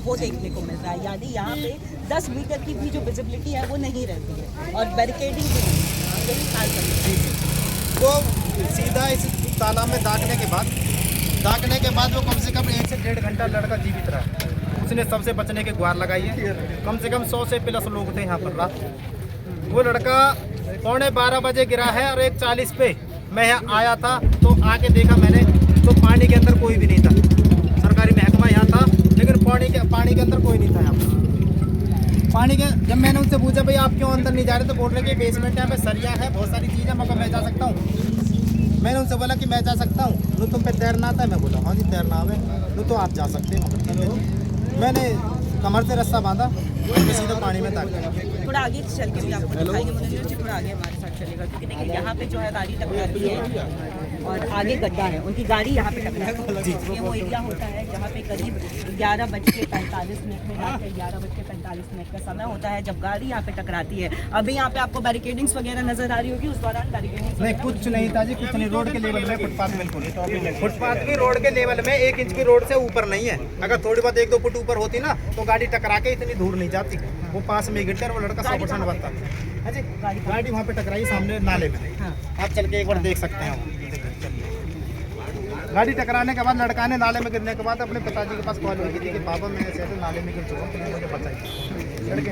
वो देखने को मिल रहा है। यानी यहाँ पे 10 मीटर की भी जो विजिबिलिटी है वो नहीं रहती है और बैरिकेडिंग भी नहीं है। यही हाल कर वो सीधा इस तालाब में दागने के बाद वो कम से कम 1 से 1.5 घंटा लड़का जीवित रहा। उसने सबसे बचने की गुहार लगाई है। कम से कम 100 से प्लस लोग थे यहाँ पर रात। वो लड़का 11:15 बजे गिरा है और 1:40 पे मैं यहाँ आया था तो आके देखा मैंने तो पानी के अंदर कोई भी नहीं था। सरकारी महकमा यहाँ था लेकिन पानी के अंदर कोई नहीं था। यहाँ पर जब मैंने उनसे पूछा भाई आप क्यों अंदर नहीं जा रहे तो बोल रहे कि बेसमेंट है, में सरिया है, बहुत सारी चीज़ें, मगर मैं जा सकता हूँ। मैंने उनसे बोला कि मैं जा सकता हूँ। नो तुम पे तैरना आता है? मैं बोला हाँ जी तैरना आवे। नो तो आप जा सकते हैं, मगर ठीक है। मैंने कमर से रस्सा बांधा और मैं सीधे पानी में दाग गया। थोड़ा आगे चल के भी आपको दिखाएंगे, मुनीर जी थोड़ा आगे हमारे साथ चलेगा क्योंकि देखिए यहाँ पे जो है गाड़ी टकराती है और आगे गड्ढा है, उनकी गाड़ी यहाँ पे टकराती है। ये वो एरिया होता है जहाँ पे करीब 11:45 में 11:45 का समय होता है जब गाड़ी यहाँ पे टकराती है। अभी यहाँ पे आपको बैरिकेडिंग्स वगैरह नजर आ रही होगी, उस दौरान बैरिकेडिंग्स नहीं कुछ नहीं था जी, कुछ नहीं। रोड के लेवल में फुटपाथ बिल्कुल, फुटपाथ भी रोड के लेवल में 1 इंच की रोड से ऊपर नहीं है। अगर थोड़ी बहुत 1-2 फुट ऊपर होती ना तो गाड़ी टकरा के इतनी दूर नहीं जाती। वो पास में गिरते और वो लड़का 100% बनता है जी। गाड़ी वहाँ पे टकराई सामने नाले में। आप चल के एक बार देख सकते हैं। गाड़ी टकराने के बाद लड़का ने नाले में गिरने के बाद अपने पिताजी के पास कॉल की थी कि पापा मैं ऐसे नाले में गिर चुका हूँ, मुझे बताइए। लड़के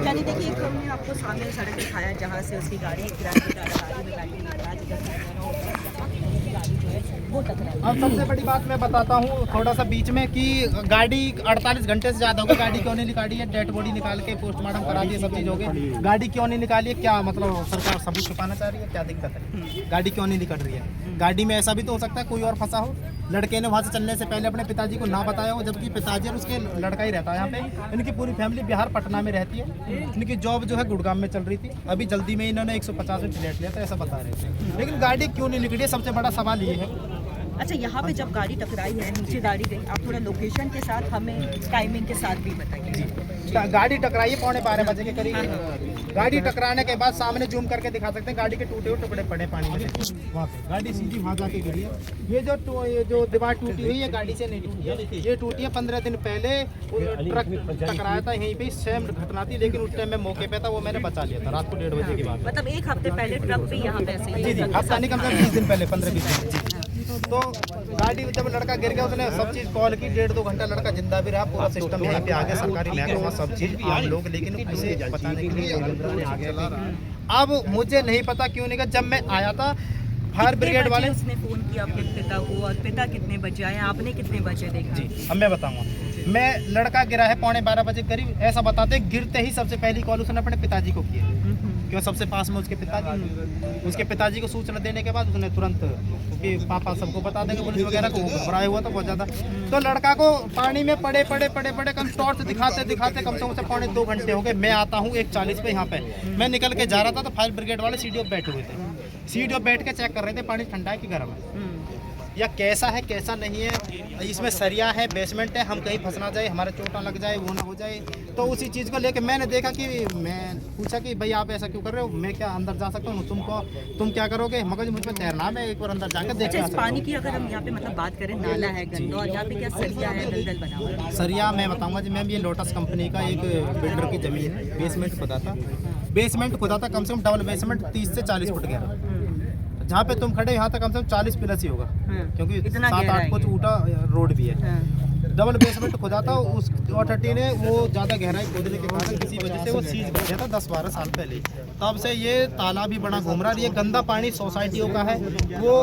यानी देखिए एक हमने आपको सामने सड़क दिखाया जहाँ से उसकी गाड़ी अब सबसे बड़ी बात मैं बताता हूँ थोड़ा सा बीच में कि गाड़ी 48 घंटे से ज़्यादा हो गई, गाड़ी क्यों नहीं निकाली है? डेड बॉडी निकाल के पोस्टमार्टम करा दिए, सब चीज़ हो गई, गाड़ी क्यों नहीं निकाली है? क्या मतलब सरकार सबूत छुपाना चाह रही है? क्या दिक्कत है? गाड़ी क्यों नहीं निकल रही है? गाड़ी में ऐसा भी तो हो सकता है कोई और फंसा हो। लड़के ने वहाँ से चलने से पहले अपने पिताजी को ना बताया हो, जबकि पिताजी और उसके लड़का ही रहता है यहाँ पे। इनकी पूरी फैमिली बिहार पटना में रहती है। इनकी जॉब जो है गुड़गांव में चल रही थी। अभी जल्दी में इन्होंने 150 में फ्लैट लिया था ऐसा बता रहे थे, लेकिन गाड़ी क्यों नहीं निकली? सबसे बड़ा सवाल ये है। अच्छा यहाँ पे जब गाड़ी टकराई है, नीचे गाड़ी गई, आप थोड़ा लोकेशन के साथ हमें टाइमिंग के साथ भी बताइए जी। गाड़ी टकराई है 11:15 बजे के करीब। गाड़ी टकराने के बाद सामने जूम करके दिखा सकते हैं, गाड़ी के टूटे हुए टुकड़े पड़े पानी में वहाँ पे। गाड़ी सीधी वहाँ जाके गिरी है। ये जो दीवार टूटी हुई है गाड़ी से नहीं टूटी है, ये टूटी है 15 दिन पहले। ट्रक टकराया था यहीं पे, सेम घटना थी, लेकिन उस टाइम मैं मौके पे था, वो मैंने बचा लिया था रात को 1:30 बजे के बाद। मतलब 1 हफ्ते पहले ट्रक भी यहाँ पे ऐसे जी हफ्ता नहीं, कम से कम 20 दिन पहले, 15-20 दिन। तो गाड़ी जब लड़का गिर गया उसने सब चीज़ कॉल की, 1.5-2 घंटा लड़का जिंदा भी रहा। पूरा सिस्टम यहीं पे आ गया, सरकारी महकमा सब चीज़, आम लोग, लेकिन उसे बताने के लिए अब मुझे नहीं पता क्यों नहीं। जब मैं आया था फायर ब्रिगेड वाले, उसने फोन किया अपने पिता को, और पिता कितने बजे आए, आपने कितने बजे देखा? जी अब मैं बताऊंगा। मैं लड़का गिरा है 11:15 बजे करीब, ऐसा बताते गिरते ही सबसे पहली कॉल उसने अपने पिताजी को की, क्यों सबसे पास में उसके पिताजी को सूचना देने के बाद उसने तुरंत, क्योंकि पापा सबको बता देंगे पुलिस वगैरह को, घबराया हुआ था बहुत ज़्यादा। तो लड़का को पानी में पड़े कम टॉर्च दिखाते कम से कम 1.25-2 घंटे हो गए। मैं आता हूँ 1:40 पे यहाँ पे, मैं निकल के जा रहा था तो फायर ब्रिगेड वाले सीढ़ी पे बैठे हुए थे। सीढ़ी पे बैठ के चेक कर रहे थे पानी ठंडा है कि गर्म है, या कैसा है कैसा नहीं है, इसमें सरिया है, बेसमेंट है, हम कहीं फंस ना जाए, हमारे चोटा लग जाए, वो ना हो जाए। तो उसी चीज़ को लेके मैंने देखा कि मैं पूछा कि भाई आप ऐसा क्यों कर रहे हो, मैं क्या अंदर जा सकता हूँ? तुम क्या करोगे? मगर मुझ पर तैरना है, मैं एक बार अंदर जाकर देख। अच्छा, इस पानी की अगर हम यहाँ पे मतलब बात करें, नाला है गंदा और यहाँ पे क्या सरिया है, दलदल बना हुआ है? सरिया मैं बताऊँगा जी मैम, ये लोटस कंपनी का एक बिल्डर की ज़मीन है। बेसमेंट खुदा था कम से कम डबल बेसमेंट 30 से 40 फुट गहरा। जहाँ पे तुम खड़े यहाँ तक कम से कम 40 प्लस ही होगा, क्योंकि 7-8 फुट ऊटा रोड भी है। डबल बेसमेंट खुदा था, उस अथॉरिटी ने वो ज़्यादा गहराई खोदने के कारण किसी वजह से वो सीज कर दिया था 10-12 साल पहले। तब से ये तालाब भी बड़ा घूम रहा है। ये गंदा पानी सोसाइटियों का है, वो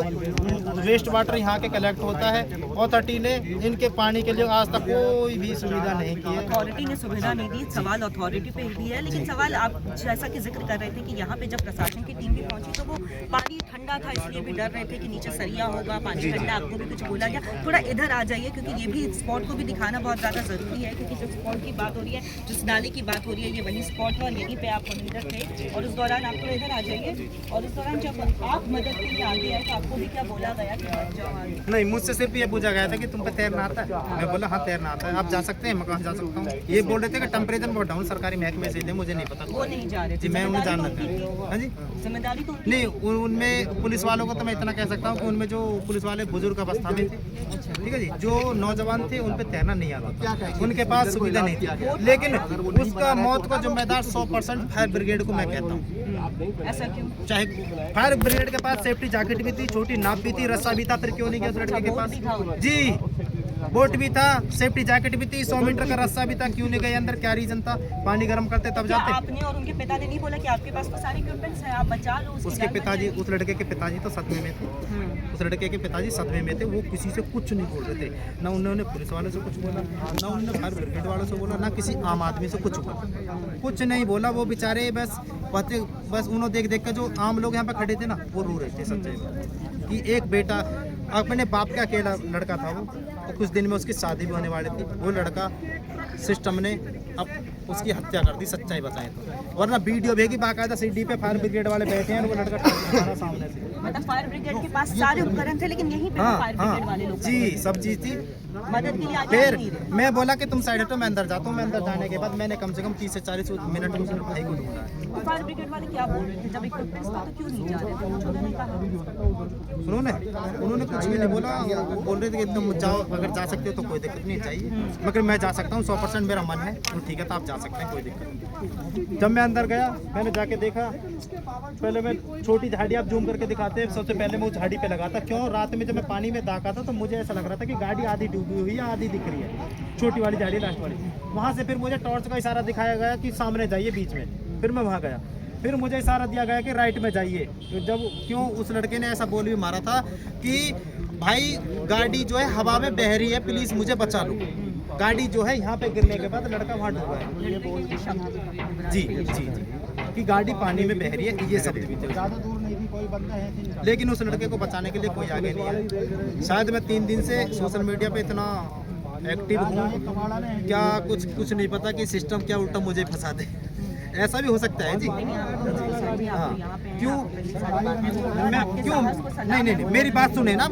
वेस्ट वाटर यहाँ के कलेक्ट होता है। अथॉरिटी ने इनके पानी के लिए आज तक कोई भी सुविधा नहीं की है। अथॉरिटी ने सुविधा नहीं दी, सवाल अथॉरिटी पे भी है। लेकिन सवाल आप जैसा कि जिक्र कर रहे थे कि यहाँ पे जब प्रशासन की टीम भी पहुंची तो वो पानी ठंडा था, इसलिए भी डर रहे थे कि नीचे सरिया होगा, पानी ठंडा, आपको भी कुछ बोला गया? थोड़ा इधर आ जाइए क्योंकि ये भी स्पॉट को भी दिखाना बहुत ज़्यादा ज़रूरी है, क्योंकि जो स्पॉट की बात हो रही है, जिस नाले की बात हो रही है, ये वही स्पॉट है और यहीं पे आप मॉनिटर थे। और उस दौरान आप थोड़ा इधर आ जाइए, और उस दौरान जब आप मदद के लिए आगे आए तो आपको भी क्या बोला गया कि मत जाओ आगे? नहीं, मुझसे सिर्फ ये पूछा गया था कि तुम पे तैरना आता है? मैं बोला हाँ तैरना आता है। आप जा सकते हैं? मैं कहाँ जा सकता हूँ? ये बोल रहे थे कि टेम्परेचर बहुत डाउन, सरकारी महकमे से थे, मुझे नहीं पता। वो नहीं जा रहे थे, जी मैं उन्हें जानना था। हाँ जी, जिम्मेदारी तो नहीं, उनमें पुलिस वालों को तो मैं इतना कह सकता हूँ कि उनमें जो पुलिस वाले बुजुर्ग अवस्था में थे, ठीक है जी, जो नौजवान थे उन पे तैरना नहीं आता था, उनके पास सुविधा नहीं थी, लेकिन उसका मौत को जिम्मेदार 100% फायर ब्रिगेड को मैं कहता हूँ। ऐसा क्यों? चाहे फायर ब्रिगेड के पास सेफ्टी जैकेट भी थी, छोटी नाप भी थी, रस्सा भी था, फिर क्यों नहीं गया उस लड़के के पास? जी, बोट भी था, सेफ्टी जैकेट भी थी, 100 मीटर का रस्सा भी था, क्यों नहीं गए अंदर? क्या रीजन था? पानी गर्म करते तब क्या जाते। आपने और उनके पिता ने नहीं बोला कि आपके पास तो सारे इक्विपमेंट्स हैं, आप बचा लो? उसकी उसके जान पिताजी, बचाइए। उस लड़के के पिताजी तो सदमे में थे, उस लड़के के पिताजी सदमे में थे, वो किसी से कुछ नहीं बोल रहे थे, ना उन्होंने पुलिस वालों से कुछ बोला, ना उन्होंने फायर ब्रिगेड वालों से बोला, ना किसी आम आदमी से कुछ बोला, कुछ नहीं बोला। वो बेचारे बस उन्होंने देख देख कर जो आम लोग यहाँ पे खड़े थे ना, वो रो रहे थे सच्चाई में कि एक बेटा अपने बाप का अकेला लड़का था वो, और कुछ दिन में उसकी शादी भी होने वाली थी, वो लड़का सिस्टम ने अब उसकी हत्या कर दी, सच्चाई बताएं तो, वरना वीडियो भेगी बाकायदा सीडी पे, फायर ब्रिगेड वाले बैठे हैं और वो लड़का हमारा सामने से। मतलब फायर ब्रिगेड के पास सारे उपकरण थे, लेकिन यहीं पे फायर ब्रिगेड वाले लोग जी, सब चीज थी। मदद के लिए आगे फिर नहीं रहे। मैं बोला कि तुम साइड हटो, मैं अंदर जाता हूँ। मैं अंदर जाने के बाद मैंने कम से कम 30 से 40 मिनट उस भाई को ढूंढा। तो फायर ब्रिगेड वाले क्या बोल रहे थे जब इक्विपमेंट्स था तो क्यों नहीं जा रहे थे? कुछ उन्होंने कहा? उन्होंने कुछ भी नहीं बोला, वो बोल रहे थे कि तुम जाओ, अगर जा सकते हो तो कोई दिक्कत नहीं चाहिए, मगर मैं जा सकता हूँ, 100% मेरा मन है, तो ठीक है तो आप जा सकते हैं, कोई दिक्कत नहीं। जब मैं अंदर गया, मैंने जाके देखा, पहले मैं छोटी झाड़ी आप जूम करके दिखाते हैं, सबसे पहले मैं उस झाड़ी पे लगा था। क्यों? रात में जब मैं पानी में दागा था तो मुझे ऐसा लग रहा था कि गाड़ी आधी डूबी हुई है, आधी दिख रही है, छोटी वाली झाड़ी लास्ट वाली। वहाँ से फिर मुझे टॉर्च का इशारा दिखाया गया कि सामने जाइए बीच में, फिर मैं वहाँ गया, फिर मुझे इशारा दिया गया कि राइट में जाइए। तो जब क्यों उस लड़के ने ऐसा बोल भी मारा था कि भाई गाड़ी जो है हवा में बह रही है, प्लीज़ मुझे बचा लो। गाड़ी जो है यहाँ पे गिरने के बाद लड़का वहाँ डूबा है। जी जी जी, कि गाड़ी पानी में बह रही है, ये सब ज़्यादा दूर नहीं थी, कोई बंदा है, लेकिन उस लड़के को बचाने के लिए कोई आगे नहीं आया। शायद मैं 3 दिन से सोशल मीडिया पे इतना एक्टिव हूँ, क्या कुछ नहीं पता कि सिस्टम क्या उल्टा मुझे फंसा दे, ऐसा भी हो सकता है जी। हाँ, क्यों मैं क्यों नहीं, मेरी बात सुने ना।